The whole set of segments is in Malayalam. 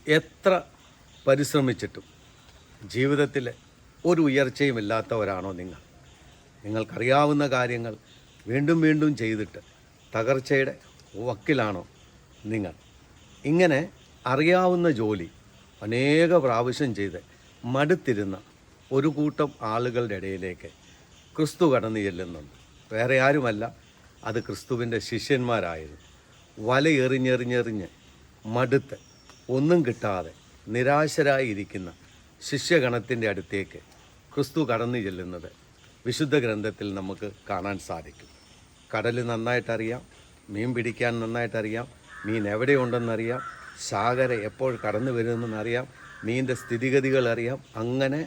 എത്ര പരിശ്രമിച്ചിട്ടും ജീവിതത്തിൽ ഒരു ഉയർച്ചയും ഇല്ലാത്തവരാണോ നിങ്ങൾ? നിങ്ങൾക്കറിയാവുന്ന കാര്യങ്ങൾ വീണ്ടും വീണ്ടും ചെയ്തിട്ട് തകർച്ചയുടെ വക്കിലാണോ നിങ്ങൾ? ഇങ്ങനെ അറിയാവുന്ന ജോലി അനേക പ്രാവശ്യം ചെയ്ത് മടുത്തിരുന്ന ഒരു കൂട്ടം ആളുകളുടെ ഇടയിലേക്ക് ക്രിസ്തു കടന്നു ചെല്ലുന്നുണ്ട്. വേറെ ആരുമല്ല, അത് ക്രിസ്തുവിൻ്റെ ശിഷ്യന്മാരായിരുന്നു. വല എറിഞ്ഞെറിഞ്ഞെറിഞ്ഞ് മടുത്ത് ഒന്നും കിട്ടാതെ നിരാശരായിരിക്കുന്ന ശിഷ്യഗണത്തിൻ്റെ അടുത്തേക്ക് ക്രിസ്തു കടന്നു ചെല്ലുന്നത് വിശുദ്ധ ഗ്രന്ഥത്തിൽ നമുക്ക് കാണാൻ സാധിക്കും. കടൽ നന്നായിട്ടറിയാം, മീൻ പിടിക്കാൻ നന്നായിട്ടറിയാം, മീൻ എവിടെയുണ്ടെന്നറിയാം, സാഗര എപ്പോൾ കടന്നു വരുമെന്നറിയാം, മീനിൻ്റെ സ്ഥിതിഗതികൾ അറിയാം. അങ്ങനെ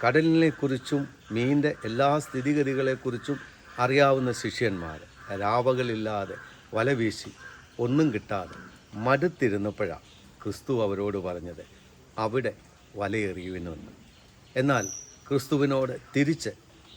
കടലിനെക്കുറിച്ചും മീനിൻ്റെ എല്ലാ സ്ഥിതിഗതികളെക്കുറിച്ചും അറിയാവുന്ന ശിഷ്യന്മാർ രാവകളില്ലാതെ വല വീശി ഒന്നും കിട്ടാതെ മടുത്തിരുന്നപ്പോഴാണ് ക്രിസ്തു അവരോട് പറഞ്ഞത് അവിടെ വലയെറിയുവിനെന്ന്. എന്നാൽ ക്രിസ്തുവിനോട് തിരിച്ച്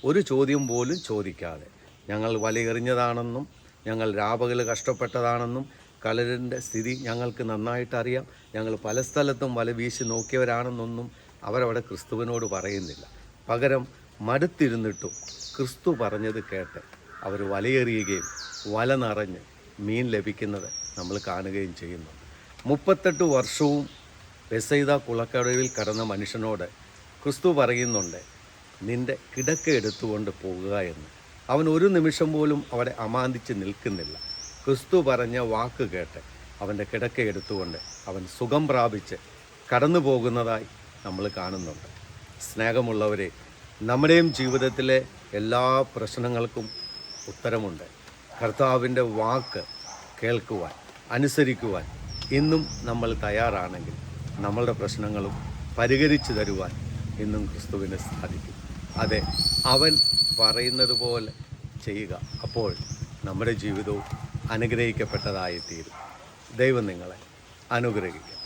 ഒരു ചോദ്യം പോലും ചോദിക്കാതെ ഞങ്ങൾ വലയെറിഞ്ഞതാണെന്നും ഞങ്ങൾ രാപകൽ കഷ്ടപ്പെട്ടതാണെന്നും കടലിൻ്റെ സ്ഥിതി ഞങ്ങൾക്ക് നന്നായിട്ടറിയാം, ഞങ്ങൾ പല സ്ഥലത്തും വല വീശി നോക്കിയവരാണെന്നൊന്നും അവരവിടെ ക്രിസ്തുവിനോട് പറയുന്നില്ല. പകരം മടുത്തിരുന്നിട്ടും ക്രിസ്തു പറഞ്ഞത് കേട്ട് അവർ വലയെറിയുകയും വല നിറഞ്ഞ് മീൻ ലഭിക്കുന്നത് നമ്മൾ കാണുകയും ചെയ്യുന്നു. 38 വർഷവും ബെസൈദ കുളക്കടവിൽ കടന്ന മനുഷ്യനോട് ക്രിസ്തു പറയുന്നുണ്ട്, നിൻ്റെ കിടക്ക എടുത്തുകൊണ്ട് പോകുക എന്ന്. അവൻ ഒരു നിമിഷം പോലും അവിടെ അമാന്തിച്ച് നിൽക്കുന്നില്ല. ക്രിസ്തു പറഞ്ഞ വാക്ക് കേട്ട് അവൻ്റെ കിടക്ക എടുത്തുകൊണ്ട് അവൻ സുഖം പ്രാപിച്ച് കടന്നു പോകുന്നതായി നമ്മൾ കാണുന്നുണ്ട്. സ്നേഹമുള്ളവരെ, നമ്മുടെയും ജീവിതത്തിലെ എല്ലാ പ്രശ്നങ്ങൾക്കും ഉത്തരമുണ്ട്. കർത്താവിൻ്റെ വാക്ക് കേൾക്കുവാൻ, അനുസരിക്കുവാൻ ഇന്നും നമ്മൾ തയ്യാറാണെങ്കിൽ നമ്മളുടെ പ്രശ്നങ്ങളും പരിഹരിച്ചു തരുവാൻ ഇന്നും ക്രിസ്തുവിന് സാധിക്കും. അതെ, അവൻ പറയുന്നത് പോലെ ചെയ്യുക. അപ്പോൾ നമ്മുടെ ജീവിതവും അനുഗ്രഹിക്കപ്പെട്ടതായി തീരും. ദൈവം നിങ്ങളെ അനുഗ്രഹിക്കും.